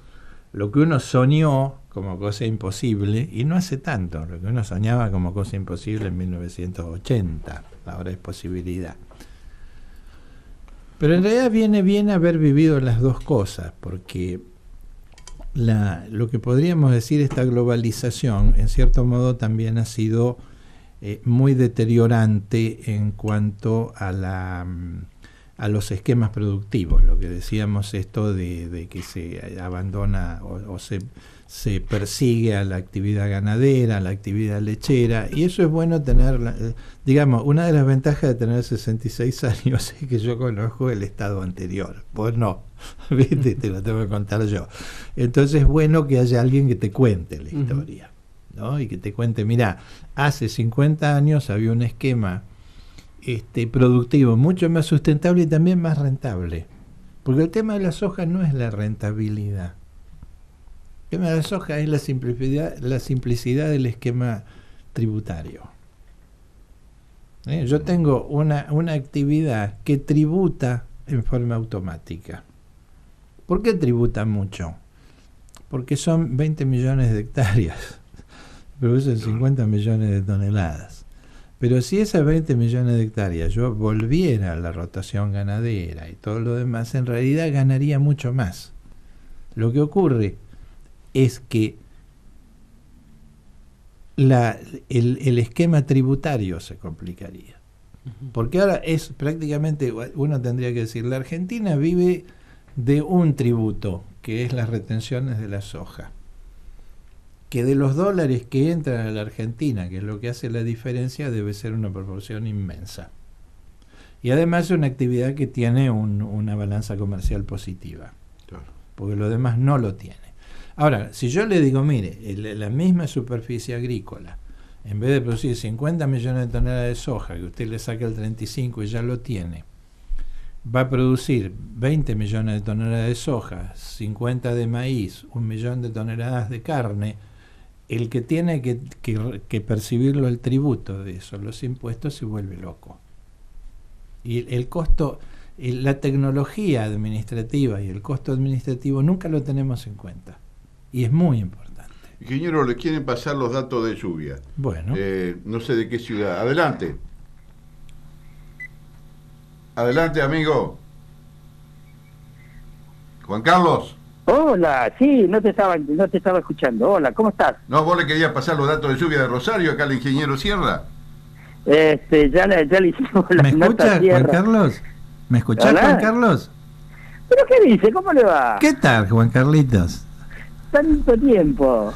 Lo que uno soñó como cosa imposible, y no hace tanto, lo que uno soñaba como cosa imposible en 1980, ahora es posibilidad. Pero en realidad viene bien haber vivido las dos cosas, porque lo que podríamos decir, esta globalización, en cierto modo también ha sido muy deteriorante en cuanto a los esquemas productivos, lo que decíamos esto de que se abandona o se persigue a la actividad ganadera, a la actividad lechera, y eso es bueno tener, digamos, una de las ventajas de tener 66 años es que yo conozco el estado anterior, vos no, ¿viste? Te lo tengo que contar yo. Entonces es bueno que haya alguien que te cuente la historia, ¿no? Y que te cuente, mirá, hace 50 años había un esquema productivo mucho más sustentable y también más rentable, porque el tema de la soja no es la rentabilidad. El tema de la soja es la simplicidad del esquema tributario. Yo tengo una actividad que tributa en forma automática. ¿Por qué tributa mucho? Porque son 20 millones de hectáreas, producen 50 millones de toneladas. Pero si esas 20 millones de hectáreas yo volviera a la rotación ganadera y todo lo demás, en realidad ganaría mucho más. Lo que ocurre es que el esquema tributario se complicaría. Porque ahora es prácticamente, uno tendría que decir, la Argentina vive de un tributo, que es las retenciones de la soja. Que de los dólares que entran a la Argentina, que es lo que hace la diferencia, debe ser una proporción inmensa. Y además es una actividad que tiene una balanza comercial positiva, claro, porque lo demás no lo tiene. Ahora, si yo le digo, mire, la misma superficie agrícola, en vez de producir 50 millones de toneladas de soja, que usted le saca el 35 y ya lo tiene, va a producir 20 millones de toneladas de soja, 50 de maíz, 1 millón de toneladas de carne, el que tiene que percibirlo el tributo de eso, los impuestos, se vuelve loco. Y el costo, la tecnología administrativa y el costo administrativo nunca lo tenemos en cuenta. Y es muy importante. Ingeniero, le quieren pasar los datos de lluvia. Bueno. No sé de qué ciudad. Adelante. Adelante, amigo. Juan Carlos. Hola, sí, no te estaba escuchando. Hola, ¿cómo estás? No, vos le querías pasar los datos de lluvia de Rosario, acá al ingeniero Sierra. Ya le hicimos la ¿Me nota escucha, tierra. Juan Carlos? ¿Me escuchás, Hola. Juan Carlos? ¿Pero qué dice? ¿Cómo le va? ¿Qué tal, Juan Carlitos? Tanto tiempo.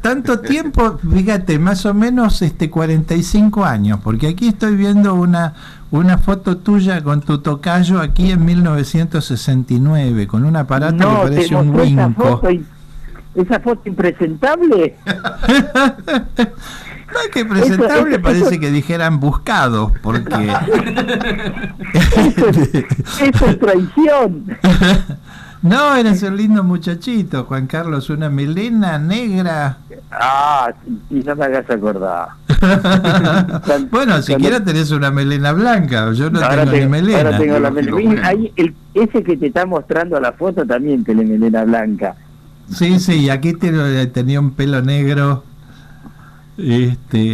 Tanto tiempo, fíjate, más o menos 45 años, porque aquí estoy viendo una foto tuya con tu tocayo aquí en 1969, con un aparato que parece un Winco. ¿Esa foto impresentable? No es que presentable, parece que dijeran buscados, porque... Eso es traición. No, eres un lindo muchachito, Juan Carlos, una melena negra. Ah, y no me hagas acordar. Bueno, siquiera tenés una melena blanca, yo no tengo ni melena. Ahora tengo la melena. Ahí, ese que te está mostrando la foto también tiene melena blanca. Sí, aquí tenía un pelo negro.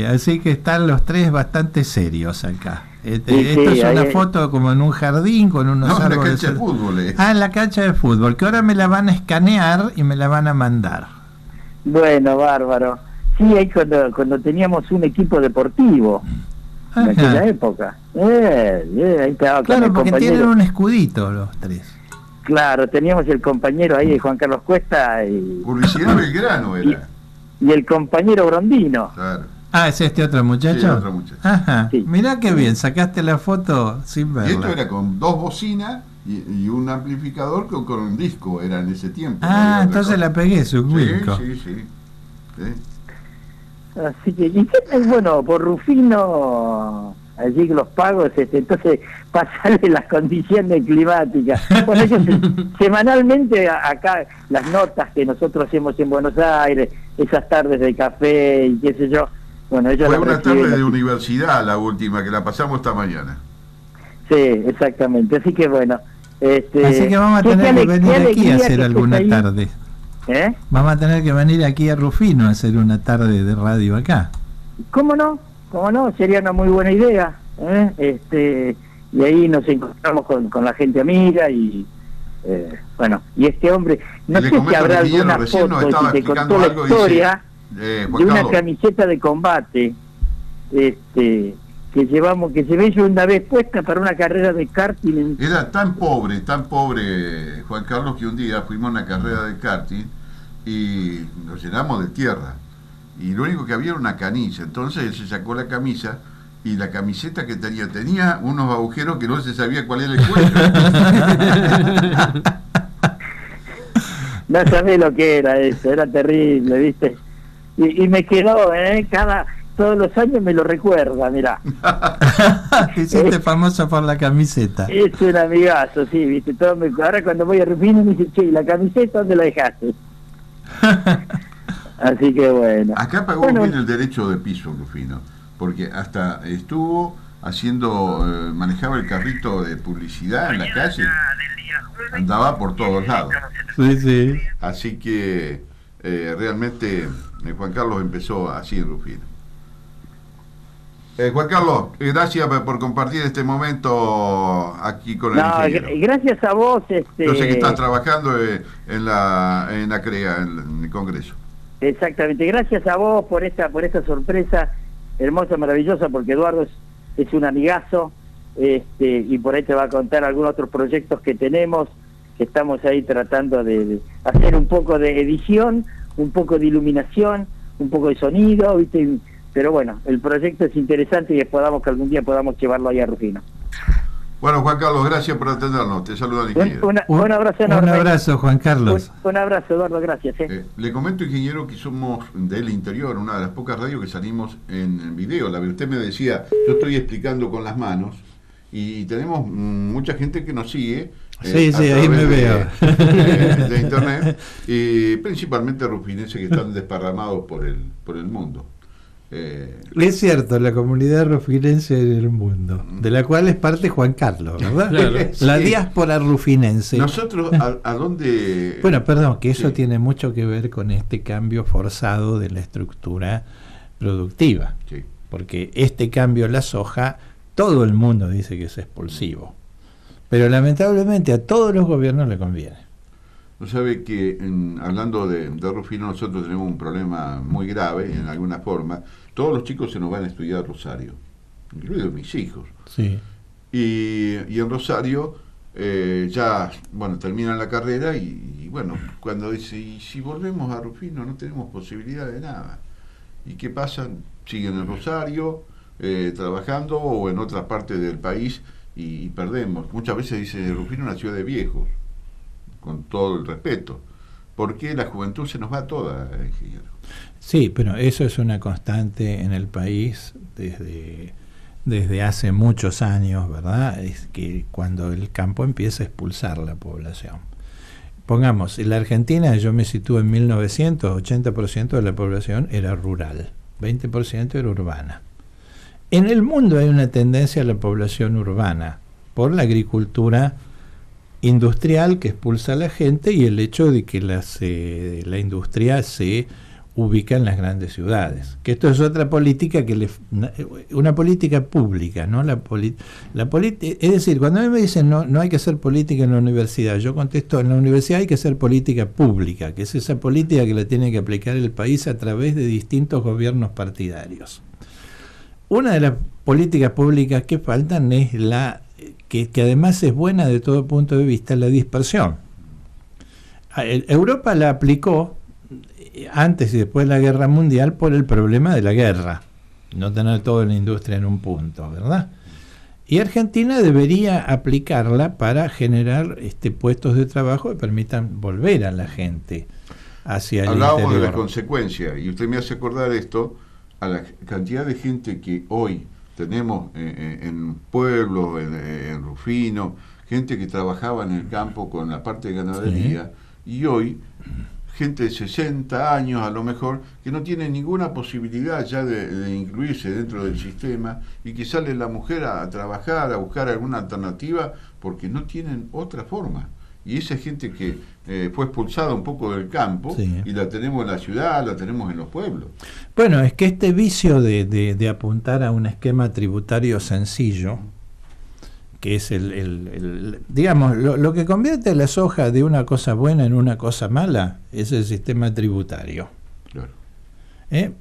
Así que están los tres bastante serios acá. Esto es una foto como en un jardín con unos árboles. En la cancha de fútbol. En la cancha de fútbol, que ahora me la van a escanear y me la van a mandar. Bueno, bárbaro. Sí, ahí cuando teníamos un equipo deportivo. En aquella época. Ahí estaba. Claro, porque tienen un escudito los tres. Claro, teníamos el compañero ahí de Juan Carlos Cuesta y... Publicidad Belgrano era. Y el compañero Brondino. Claro. Ah, ¿es este otro muchacho? Sí, otro muchacho. Ajá. Sí. Mirá qué bien, sacaste la foto sin verla. Y esto era con 2 bocinas y un amplificador con un disco, era en ese tiempo. Ah, ¿no? Entonces la pegué, su Winco. Sí. Así que, y bueno, por Rufino, allí los pagos, entonces pasarle las condiciones climáticas. Bueno, ellos semanalmente acá, las notas que nosotros hacemos en Buenos Aires, esas tardes de café y qué sé yo, bueno, ellos fue las una reciben tarde de universidad la última, que la pasamos esta mañana. Sí, exactamente, así que bueno. Así que vamos a tener que venir aquí a hacer alguna tarde. Vamos a tener que venir aquí a Rufino a hacer una tarde de radio acá. ¿Cómo no? Sería una muy buena idea. Y ahí nos encontramos con la gente amiga y bueno, y este hombre, no sé si habrá alguna foto que te contó la historia de una camiseta de combate que llevé yo una vez puesta para una carrera de karting. Era tan pobre, Juan Carlos, que un día fuimos a una carrera de karting y nos llenamos de tierra. Y lo único que había era una canilla. Entonces él se sacó la camisa y la camiseta que tenía unos agujeros que no se sabía cuál era el cuello. No sabés lo que era eso, era terrible, ¿viste? Y me quedó, todos los años me lo recuerda, mirá. Te hiciste famoso por la camiseta. Es un amigazo, sí, ¿viste? Ahora cuando voy a Rufino me dice, che, ¿la camiseta dónde la dejaste? Así que bueno. Acá pagó bien el derecho de piso, Rufino, porque hasta estuvo manejaba el carrito de publicidad en la calle, andaba por todos lados. Sí. Así que realmente Juan Carlos empezó así en Rufino. Juan Carlos, gracias por compartir este momento aquí con el ingeniero. Gracias a vos. Yo sé que estás trabajando en la CREA, en el Congreso. Exactamente, gracias a vos por esta sorpresa hermosa, maravillosa, porque Eduardo es un amigazo, y por ahí te va a contar algunos otros proyectos que tenemos, que estamos ahí tratando de hacer un poco de edición, un poco de iluminación, un poco de sonido, ¿viste? Pero bueno, el proyecto es interesante y esperamos que algún día podamos llevarlo ahí a Rufino. Bueno, Juan Carlos, gracias por atendernos. Te saluda el ingeniero. Un abrazo enorme. Un abrazo, Juan Carlos. Un abrazo, Eduardo, gracias. Le comento, ingeniero, que somos del interior, una de las pocas radios que salimos en video. Usted me decía, yo estoy explicando con las manos, y tenemos mucha gente que nos sigue. Sí, ahí me veo. De internet, y principalmente rufinenses que están desparramados por el mundo. Es cierto, la comunidad rufinense en el mundo, de la cual es parte Juan Carlos, ¿verdad? Claro. La diáspora rufinense. Nosotros, ¿a dónde? Bueno, perdón, que eso Sí. tiene mucho que ver con este cambio forzado de la estructura productiva, Sí. porque este cambio en la soja, todo el mundo dice que es expulsivo, pero lamentablemente a todos los gobiernos le conviene. No sabe que hablando de Rufino, nosotros tenemos un problema muy grave en alguna forma. Todos los chicos se nos van a estudiar a Rosario, incluidos mis hijos. Sí. Y en Rosario ya, bueno, terminan la carrera y bueno, cuando dice, y si volvemos a Rufino no tenemos posibilidad de nada. ¿Y qué pasa? Siguen en Rosario trabajando o en otras partes del país y perdemos. Muchas veces dice Rufino es una ciudad de viejos, con todo el respeto. ¿Por qué la juventud se nos va toda, ingeniero? Sí, pero eso es una constante en el país desde hace muchos años, ¿verdad? Es que cuando el campo empieza a expulsar la población. Pongamos, en la Argentina yo me sitúo en 1900, 80% de la población era rural, 20% era urbana. En el mundo hay una tendencia a la población urbana por la agricultura industrial que expulsa a la gente y el hecho de que la industria se ubica en las grandes ciudades. Que esto es otra política una política pública, ¿no? Es decir, cuando a mí me dicen no hay que hacer política en la universidad, yo contesto, en la universidad hay que hacer política pública, que es esa política que la tiene que aplicar el país a través de distintos gobiernos partidarios. Una de las políticas públicas que faltan es que además es buena de todo punto de vista, la dispersión. Europa la aplicó antes y después de la guerra mundial por el problema de la guerra, no tener toda la industria en un punto, ¿verdad? Y Argentina debería aplicarla para generar puestos de trabajo que permitan volver a la gente hacia el interior. Hablábamos de la consecuencia, y usted me hace acordar esto, a la cantidad de gente que hoy tenemos en pueblos, en Rufino, gente que trabajaba en el campo con la parte de ganadería, sí. Y hoy gente de 60 años a lo mejor, que no tiene ninguna posibilidad ya de incluirse dentro del sistema, y que sale la mujer a trabajar, a buscar alguna alternativa, porque no tienen otra forma. Y esa gente que fue expulsada un poco del campo, sí. Y la tenemos en la ciudad, la tenemos en los pueblos. Bueno, es que este vicio de apuntar a un esquema tributario sencillo, que es digamos, lo que convierte la soja de una cosa buena en una cosa mala, es el sistema tributario. Claro.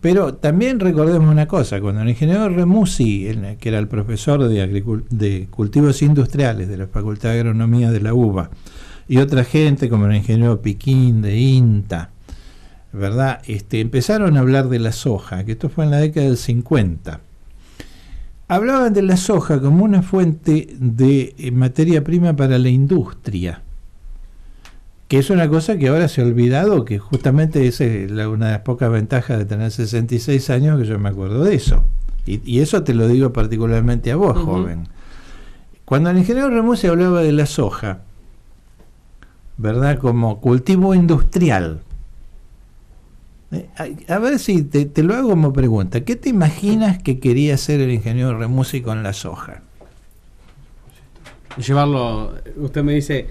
Pero también recordemos una cosa, cuando el ingeniero Remusi, que era el profesor de cultivos industriales de la Facultad de Agronomía de la UBA, y otra gente como el ingeniero Piquín de INTA, ¿verdad? Empezaron a hablar de la soja, que esto fue en la década del 50. Hablaban de la soja como una fuente de materia prima para la industria, que es una cosa que ahora se ha olvidado, que justamente es una de las pocas ventajas de tener 66 años, que yo me acuerdo de eso. Y eso te lo digo particularmente a vos, joven. Cuando el ingeniero Remusi hablaba de la soja, ¿verdad?, como cultivo industrial, a ver si te lo hago como pregunta, ¿qué te imaginas que quería hacer el ingeniero Remusi con la soja? Llevarlo, usted me dice,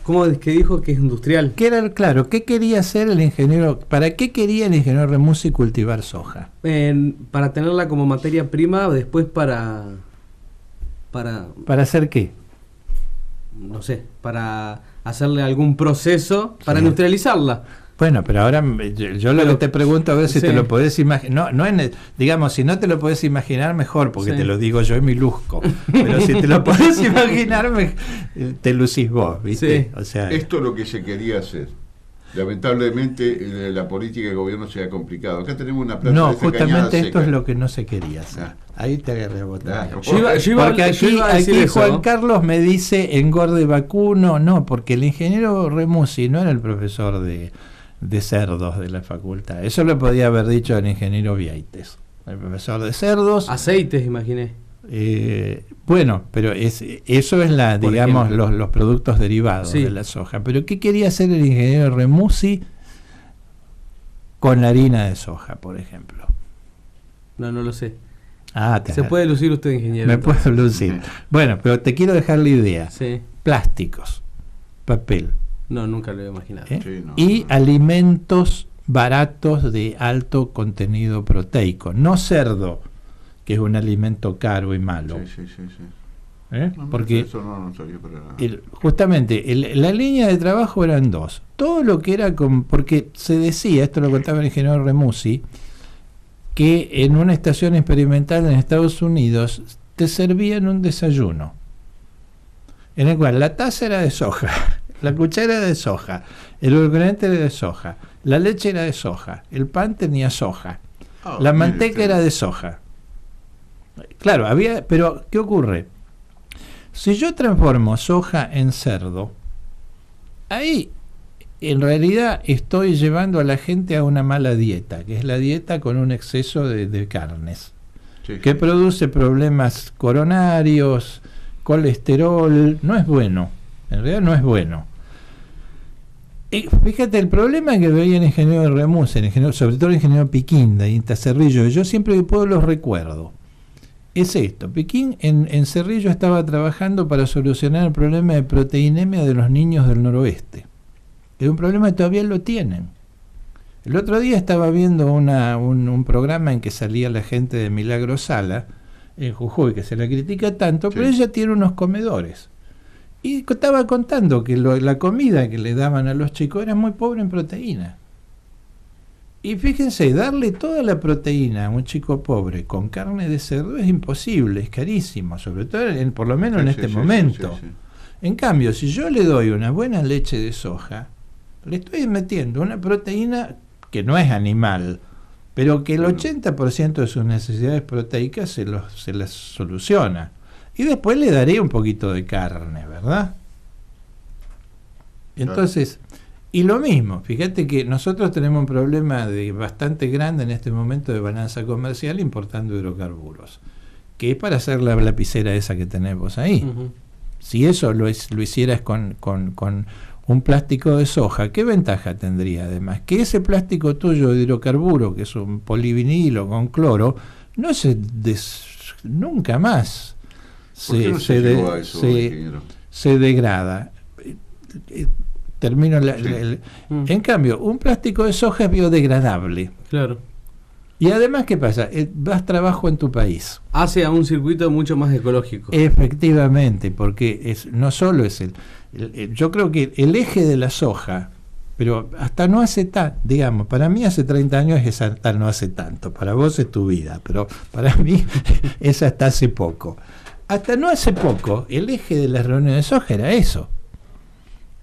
¿cómo es que dijo que es industrial? Claro, ¿qué quería hacer el ingeniero? ¿Para qué quería el ingeniero Remusi cultivar soja? Para tenerla como materia prima, después ¿Para hacer qué? No sé, para hacerle algún proceso, para industrializarla. Bueno, pero ahora yo lo que te pregunto, a ver si te lo podés imaginar. Digamos, si no te lo podés imaginar, mejor, porque te lo digo yo y mi luzco. Pero si te lo podés imaginar, te lucís vos, ¿viste? Sí. O sea, esto es lo que se quería hacer. Lamentablemente la política del gobierno se ha complicado. Acá tenemos una planta No, de justamente esto seca. es lo que no se quería hacer. Ahí te agarré a botar. Porque Porque aquí eso. Juan Carlos me dice engorde vacuno. No, porque el ingeniero Remusi no era el profesor de cerdos de la facultad. Eso lo podía haber dicho el ingeniero Vieites, el profesor de cerdos. Aceites, imaginé. Bueno, pero eso es digamos los productos derivados de la soja. Pero ¿qué quería hacer el ingeniero Remusi con la harina de soja, por ejemplo? No lo sé. Se Se puede lucir usted, ingeniero. Me puedo lucir. Bueno, pero te quiero dejar la idea. Sí. Plásticos, papel. No, nunca lo he imaginado. Sí, y alimentos baratos de alto contenido proteico. No cerdo, que es un alimento caro y malo. Sí. Porque eso no sabía para nada. justamente la línea de trabajo eran dos. Todo lo que era porque se decía, esto lo contaba el ingeniero Remusi, que en una estación experimental en Estados Unidos te servían un desayuno en el cual la taza era de soja, la cuchara era de soja, el ingrediente era de soja, la leche era de soja, el pan tenía soja, la manteca era de soja. Claro, pero ¿qué ocurre? Si yo transformo soja en cerdo, ahí en realidad estoy llevando a la gente a una mala dieta, que es la dieta con un exceso de carnes, que produce problemas coronarios, colesterol. No es bueno, en realidad no es bueno. Y fíjate, el problema que veía el ingeniero Remus, sobre todo el ingeniero Piquín y Cerrillo, yo siempre que puedo los recuerdo, es esto. Piquín en Cerrillo estaba trabajando para solucionar el problema de proteinemia de los niños del noroeste. Es un problema que todavía lo tienen. El otro día estaba viendo un programa en que salía la gente de Milagro Sala, en Jujuy, que se la critica tanto, pero ella tiene unos comedores. Y estaba contando que la comida que le daban a los chicos era muy pobre en proteína. Y fíjense, darle toda la proteína a un chico pobre con carne de cerdo es imposible, es carísimo, sobre todo por lo menos en este momento. En cambio, si yo le doy una buena leche de soja, le estoy metiendo una proteína que no es animal, pero que el 80% de sus necesidades proteicas se las soluciona. Y después le daré un poquito de carne, ¿verdad? Entonces, y lo mismo, fíjate que nosotros tenemos un problema bastante grande en este momento de balanza comercial importando hidrocarburos, que es para hacer la lapicera esa que tenemos ahí. Si eso lo hicieras con un plástico de soja, ¿qué ventaja tendría además? Que ese plástico tuyo de hidrocarburo, que es un polivinilo con cloro, no nunca más se degrada. Termino en cambio, un plástico de soja es biodegradable. Claro. Y además, ¿qué pasa? Das trabajo en tu país. Hace a un circuito mucho más ecológico. Efectivamente, porque no solo es yo creo que el eje de la soja, pero hasta no hace digamos, para mí hace 30 años hasta no hace tanto, para vos es tu vida, pero para mí es hasta hace poco. Hasta no hace poco, el eje de las reuniones de soja era eso.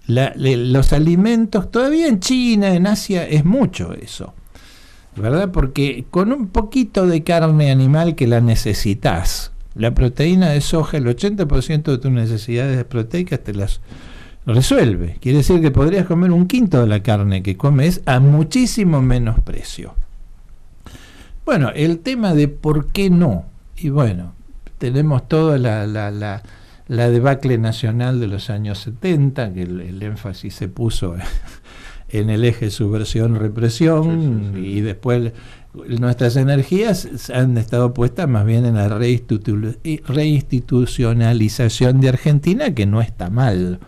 Los alimentos, todavía en China, en Asia, es mucho eso, ¿verdad? Porque con un poquito de carne animal que la necesitas, la proteína de soja, el 80% de tus necesidades proteicas te las resuelve. Quiere decir que podrías comer un quinto de la carne que comes a muchísimo menos precio. Bueno, el tema de por qué no. Y bueno, tenemos toda la debacle nacional de los años 70, que el énfasis se puso en el eje subversión-represión, y después nuestras energías han estado puestas más bien en la reinstitucionalización de Argentina, que no está mal.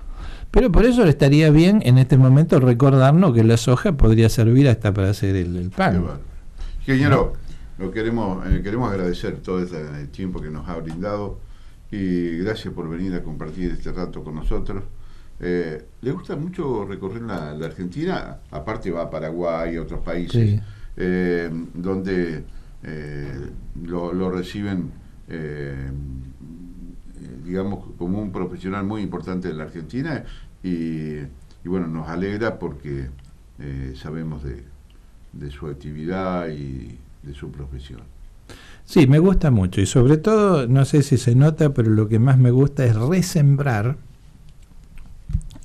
Pero por eso estaría bien en este momento recordarnos que la soja podría servir hasta para hacer el pan. Ingeniero, queremos agradecer todo este tiempo que nos ha brindado y gracias por venir a compartir este rato con nosotros. ¿Le gusta mucho recorrer la Argentina? Aparte va a Paraguay y otros países, donde lo reciben, digamos, como un profesional muy importante de la Argentina y bueno, nos alegra porque sabemos de su actividad y de su profesión. Sí, me gusta mucho y sobre todo, no sé si se nota, pero lo que más me gusta es resembrar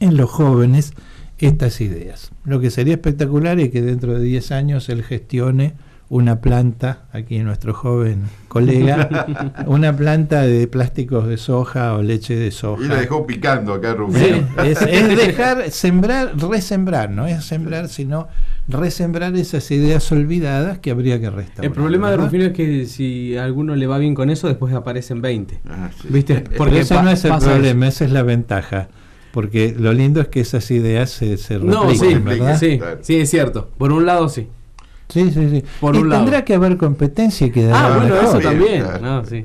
en los jóvenes estas ideas. Lo que sería espectacular es que dentro de 10 años él gestione una planta, aquí nuestro joven colega, una planta de plásticos de soja o leche de soja. Y la dejó picando acá, Rufino. Sí, es dejar, sembrar, resembrar, no es sembrar, sino resembrar esas ideas olvidadas que habría que restaurar. El problema de ¿verdad? Rufino es que si a alguno le va bien con eso, después aparecen 20. Sí. ¿Viste? Porque ese no es el pasa problema, esa es la ventaja. Porque lo lindo es que esas ideas se repliquen, No, sí, ¿verdad? sí, es cierto. Por un lado, sí. Sí. Por un lado. Tendrá que haber competencia y quedar Bueno, mejor. eso Sí, también. claro. No, sí.